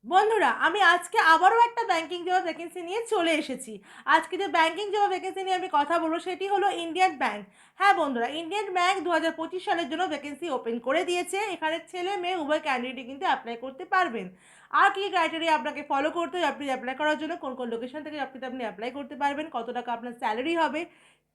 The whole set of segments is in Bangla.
বন্ধুরা, আমি আজকে আবারও একটা ব্যাংকিং জব ভ্যাকেন্সি নিয়ে চলে এসেছি। আজকে যে ব্যাংকিং জব ভ্যাকেন্সি নিয়ে আমি কথা বলবো সেটি হলো ইন্ডিয়ান ব্যাংক। হ্যাঁ বন্ধুরা, ইন্ডিয়ান ব্যাংক 2025 সালের জন্য ভ্যাকেন্সি ওপেন করে দিয়েছে। এখানে ছেলে মেয়ে উভয় ক্যান্ডিডেটই কিন্তু অ্যাপ্লাই করতে পারবেন। আর কী ক্রাইটেরিয়া আপনাকে ফলো করতে হবে আপনি অ্যাপ্লাই করার জন্য, কোন কোন লোকেশন থেকে আপনি অ্যাপ্লাই করতে পারবেন, কত টাকা আপনার স্যালারি হবে,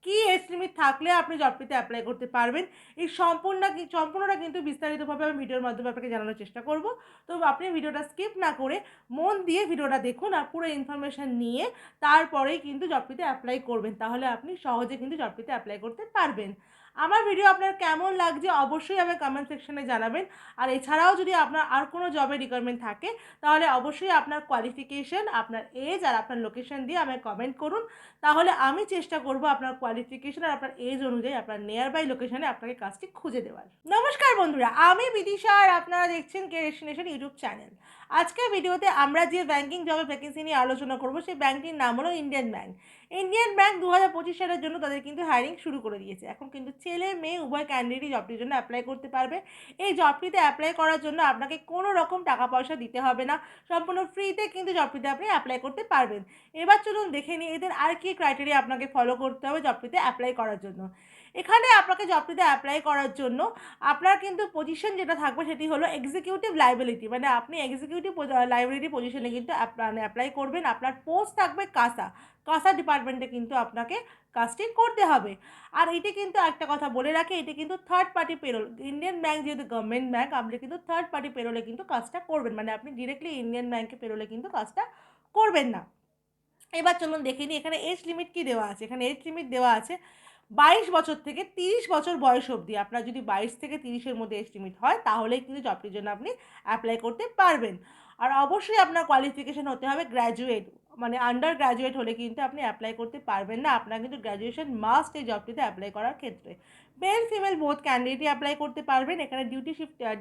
কী এজ লিমিট থাকলে আপনি জবটিতে অ্যাপ্লাই করতে পারবেন, এই সম্পূর্ণটা কিন্তু বিস্তারিতভাবে আমি ভিডিওর মাধ্যমে আপনাকে জানানোর চেষ্টা করব। তো আপনি ভিডিওটা স্কিপ না করে মন দিয়ে ভিডিওটা দেখুন আর পুরো ইনফরমেশান নিয়ে তারপরেই কিন্তু জবটিতে অ্যাপ্লাই করবেন, তাহলে আপনি সহজে কিন্তু জবটিতে অ্যাপ্লাই করতে পারবেন। আমার ভিডিও আপনার কেমন লাগছে অবশ্যই আমাকে কমেন্ট সেকশনে জানাবেন। আর এছাড়াও যদি আপনার আর কোনো জবের রিকোয়ারমেন্ট থাকে তাহলে অবশ্যই আপনার কোয়ালিফিকেশন, আপনার এজ আর আপনার লোকেশন দিয়ে আমাকে কমেন্ট করুন। তাহলে আমি চেষ্টা করব আপনার কোয়ালিফিকেশন আর আপনার এজ অনুযায়ী আপনার নিয়ার বাই লোকেশনে আপনাকে কাজটি খুঁজে দেওয়ার। নমস্কার বন্ধুরা, আমি বিদিশা আর আপনারা দেখছেন কে ডেস্টিনেশন ইউটিউব চ্যানেল। আজকের ভিডিওতে আমরা যে ব্যাংকিং জবের ভ্যাকেন্সি নিয়ে আলোচনা করব সেই ব্যাংকটির নাম হলো ইন্ডিয়ান ব্যাংক। ইন্ডিয়ান ব্যাংক 2025 সালের জন্য তাদের কিন্তু হায়ারিং শুরু করে দিয়েছে। এখন কিন্তু ছেলে মেয়ে উভয় ক্যান্ডিডেটই জবটির জন্য অ্যাপ্লাই করতে পারবে। এই জবটিতে অ্যাপ্লাই করার জন্য আপনাকে কোনো রকম টাকা পয়সা দিতে হবে না, সম্পূর্ণ ফ্রিতে কিন্তু জবটিতে আপনি অ্যাপ্লাই করতে পারবেন। এবার চলুন দেখে নিই এদের আর কী ক্রাইটেরিয়া আপনাকে ফলো করতে হবে জবটিতে অ্যাপ্লাই করার জন্য। এখানে আপনাকে জবটিতে অ্যাপ্লাই করার জন্য আপনার কিন্তু পজিশন যেটা থাকবে সেটি হলো এক্সিকিউটিভ লাইবিলিটি, মানে আপনি এক্সিকিউটিভ লাইবিলিটি পজিশনে কিন্তু অ্যাপ্লাই করবেন। আপনার পোস্ট থাকবে কাসা ডিপার্টমেন্টে কিন্তু আপনাকে কাজটি করতে হবে। আর এটি কিন্তু একটা কথা বলে রাখি, এটি কিন্তু third party payroll. Indian bank যেহেতু গভর্নমেন্ট ব্যাংক, আপনি কিন্তু থার্ড পার্টি পেরোলে কিন্তু কাজটা করবেন, মানে আপনি ডিরেক্টলি ইন্ডিয়ান ব্যাংকে পেরোলে কিন্তু কাজটা করবেন না। এবার চলুন দেখে নিই এখানে এজ লিমিট কী দেওয়া আছে। এখানে এজ লিমিট দেওয়া আছে 22 বছর থেকে 30 বছর বয়স অবধি। আপনার যদি 22 থেকে 30-এর মধ্যে এজ লিমিট হয় তাহলেই কিন্তু জবটির জন্য আপনি অ্যাপ্লাই করতে পারবেন। আর অবশ্যই আপনার কোয়ালিফিকেশন হতে হবে গ্র্যাজুয়েট, মানে আন্ডার গ্র্যাজুয়েট হলে কিন্তু আপনি অ্যাপ্লাই করতে পারবেন না। আপনার কিন্তু গ্র্যাজুয়েশন মাস্ট এই জবটিতে অ্যাপ্লাই করার ক্ষেত্রে। মেল ফিমেল বোথ ক্যান্ডিডেটই অ্যাপ্লাই করতে পারবেন। এখানে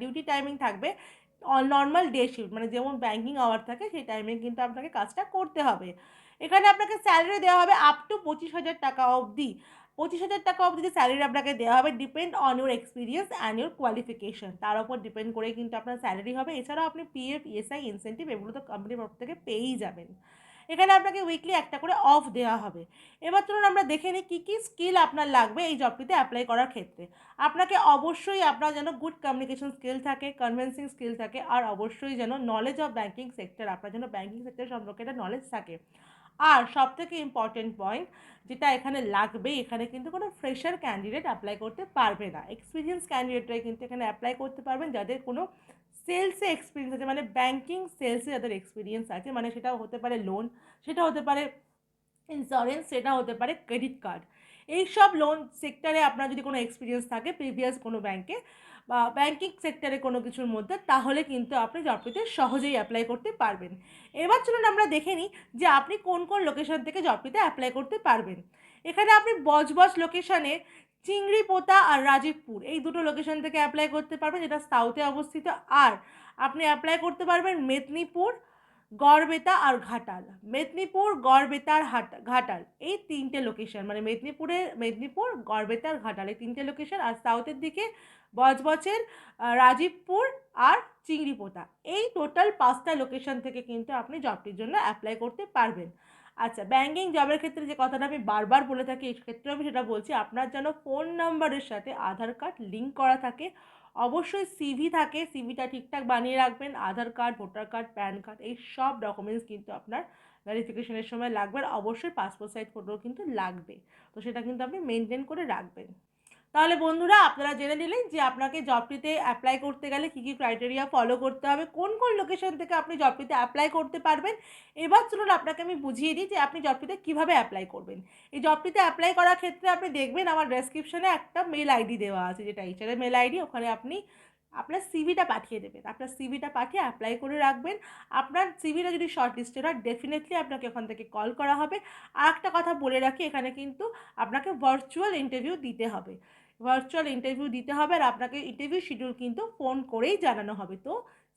ডিউটি টাইমিং থাকবে নর্মাল ডে শিফট, মানে যেমন ব্যাঙ্কিং আওয়ার থাকে সেই টাইমে কিন্তু আপনাকে কাজটা করতে হবে। এখানে আপনাকে স্যালারি দেওয়া হবে আপ টু 25,000 টাকা অবধি। 25,000 টাকা অবধি যে স্যালারি আপনাকে দেওয়া হবে depend on your experience and your qualification, তার উপর ডিপেন্ড করেই কিন্তু আপনার স্যালারি হবে। এছাড়াও আপনি পিএফ, ইএসআই, ইনসেন্টিভ এগুলো তো কোম্পানির তরফ থেকে পেয়েই যাবেন। এখানে আপনাকে উইকলি একটা করে অফ দেওয়া হবে। এবার চলুন আমরা দেখে নিই কী কী স্কিল আপনার লাগবে এই জবটিতে অ্যাপ্লাই করার ক্ষেত্রে। আপনাকে অবশ্যই আপনার যেন গুড কমিউনিকেশন স্কিল থাকে, কনভিন্সিং স্কিল থাকে, আর অবশ্যই যেন নলেজ অফ ব্যাঙ্কিং সেক্টর, আপনার যেন ব্যাঙ্কিং সেক্টর সম্পর্কে একটা নলেজ থাকে। আর সবথেকে ইম্পর্টেন্ট পয়েন্ট যেটা এখানে লাগবে, এখানে কিন্তু কোনো ফ্রেশার ক্যান্ডিডেট অ্যাপ্লাই করতে পারবে না। এক্সপিরিয়েন্স ক্যান্ডিডেটরাই কিন্তু এখানে অ্যাপ্লাই করতে পারবেন, যাদের কোনো সেলসে এক্সপিরিয়েন্স আছে, মানে ব্যাঙ্কিং সেলসে যাদের এক্সপিরিয়েন্স আছে, মানে সেটাও হতে পারে লোন, সেটা হতে পারে ইন্স্যুরেন্স, সেটা হতে পারে ক্রেডিট কার্ড। এইসব লোন সেক্টরে আপনার যদি কোনো এক্সপিরিয়েন্স থাকে প্রিভিয়াস কোনো ব্যাংকে বা ব্যাঙ্কিং সেক্টরে কোনো কিছুর মধ্যে, তাহলে কিন্তু আপনি জবটিতে সহজেই অ্যাপ্লাই করতে পারবেন। এবার চলুন আমরা দেখে নিই যে আপনি কোন কোন লোকেশন থেকে জবটিতে অ্যাপ্লাই করতে পারবেন। এখানে আপনি বজবজ লোকেশনে চিংড়িপোতা আর রাজীবপুর এই দুটো লোকেশন থেকে অ্যাপ্লাই করতে পারবেন, যেটা সাউথে অবস্থিত। আর আপনি অ্যাপ্লাই করতে পারবেন মেদিনীপুর, গড়বেতা আর ঘাটাল। মেদিনীপুর, গড়বেতা আর ঘাটাল এই তিনটে লোকেশন, মানে মেদিনীপুর, গড়বেতা আর ঘাটাল এই তিনটে লোকেশন। আর সাউথের দিকে বজবজের রাজীবপুর আর চিংড়িপোতা, এই টোটাল 5টা লোকেশন থেকে কিন্তু আপনি জবটির জন্য অ্যাপ্লাই করতে পারবেন। আচ্ছা, ব্যাঙ্কিং জবের ক্ষেত্রে যে কথাটা আমি বারবার বলে থাকি, এই ক্ষেত্রেও আমি সেটা বলছি, আপনার যেন ফোন নাম্বারের সাথে আধার কার্ড লিঙ্ক করা থাকে, অবশ্যই সিভি থাকে, সিভিটা ঠিকঠাক বানিয়ে রাখবেন। Aadhaar card, voter card, PAN card এই সব ডকুমেন্টস কিন্তু আপনার ভেরিফিকেশনের সময় লাগবে। আর অবশ্যই পাসপোর্ট সাইজ ফটোও কিন্তু লাগবে, তো সেটা কিন্তু আপনি মেনটেন করে রাখবেন। তাহলে বন্ধুরা, আপনারা জেনে নিলেন যে আপনাকে জবটিতে অ্যাপ্লাই করতে গেলে কী কী ক্রাইটেরিয়া ফলো করতে হবে, কোন কোন লোকেশন থেকে আপনি জবটিতে অ্যাপ্লাই করতে পারবেন। এবার চলুন আপনাকে আমি বুঝিয়ে দিই যে আপনি জবটিতে কীভাবে অ্যাপ্লাই করবেন। এই জবটিতে অ্যাপ্লাই করার ক্ষেত্রে আপনি দেখবেন আমার ডেসক্রিপশনে একটা মেল আইডি দেওয়া আছে, যেটা এইচআরের মেল আইডি। ওখানে আপনি আপনার সিভিটা পাঠিয়ে দেবেন, আপনার সিভিটা পাঠিয়ে অ্যাপ্লাই করে রাখবেন। আপনার সিভিটা যদি শর্ট লিস্টেড হয় ডেফিনেটলি আপনাকে ওখান থেকে কল করা হবে। আর একটা কথা বলে রাখি, এখানে কিন্তু আপনাকে ভার্চুয়াল ইন্টারভিউ দিতে হবে। আর আপনাকে ইন্টারভিউ শিডিউল কিন্তু ফোন করেই জানানো হবে। তো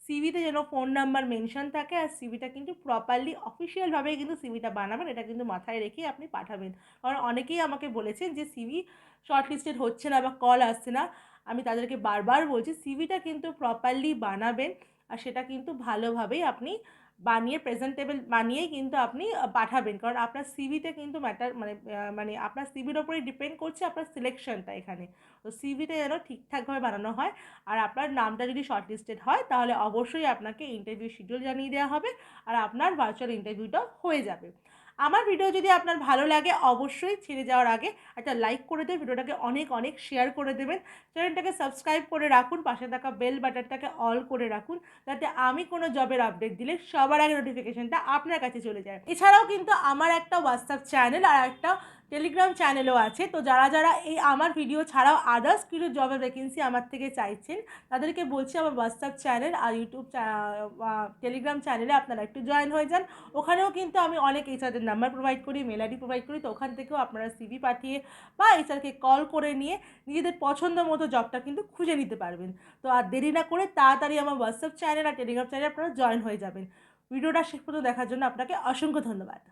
সিভিতে যেন ফোন নাম্বার মেনশন থাকে, আর সিভিটা কিন্তু প্রপারলি অফিসিয়ালভাবেই কিন্তু সিভিটা বানাবেন, এটা কিন্তু মাথায় রেখেই আপনি পাঠাবেন। কারণ অনেকেই আমাকে বলেছেন যে সিভি শর্টলিস্টেড হচ্ছে না বা কল আসছে না। আমি তাদেরকে বারবার বলছি সিভিটা কিন্তু প্রপারলি বানাবেন। আর সেটা কিন্তু ভালোভাবেই আপনি বানিয়ে প্রেজেন্টেবল বানিয়েই কিন্তু আপনি পাঠাবেন, কারণ আপনার সিভিতে কিন্তু মানে আপনার সিভির ওপরেই ডিপেন্ড করছে আপনার সিলেকশনটা এখানে। তো সিভিতে যেন ঠিকঠাকভাবে বানানো হয়। আর আপনার নামটা যদি শর্টলিস্টেড হয় তাহলে অবশ্যই আপনাকে ইন্টারভিউ শিডিউল জানিয়ে দেওয়া হবে আর আপনার ভার্চুয়াল ইন্টারভিউটাও হয়ে যাবে। আমার ভিডিও যদি আপনার ভালো লাগে অবশ্যই ছেড়ে যাওয়ার আগে একটা লাইক করে দেবেন, ভিডিওটাকে অনেক অনেক শেয়ার করে দেবেন, চ্যানেলটাকে সাবস্ক্রাইব করে রাখুন, পাশে থাকা বেল বাটনটাকে অল করে রাখুন, যাতে আমি কোনো জবের আপডেট দিলে সবার আগে নোটিফিকেশনটা আপনার কাছে চলে যায়। এছাড়াও কিন্তু আমার একটা হোয়াটসঅ্যাপ চ্যানেল আর একটা টেলিগ্রাম চ্যানেলও আছে। তো যারা যারা এই আমার ভিডিও ছাড়াও আদার্স কিছু জবের ভ্যাকেন্সি আমার থেকে চাইছেন তাদেরকে বলছি আমার হোয়াটসঅ্যাপ চ্যানেল আর টেলিগ্রাম চ্যানেলে আপনারা একটু জয়েন হয়ে যান। ওখানেও কিন্তু আমি অনেক এইচআরদের নাম্বার প্রোভাইড করি, মেল আইডি প্রোভাইড করি। তো ওখান থেকেও আপনারা সিভি পাঠিয়ে বা এইচআরকে কল করে নিয়ে নিজেদের পছন্দ মতো জবটা কিন্তু খুঁজে নিতে পারবেন। তো আর দেরি না করে তাড়াতাড়ি আমার হোয়াটসঅ্যাপ চ্যানেল আর টেলিগ্রাম চ্যানেলে আপনারা জয়েন হয়ে যাবেন। ভিডিওটা শেষ পর্যন্ত দেখার জন্য আপনাকে অসংখ্য ধন্যবাদ।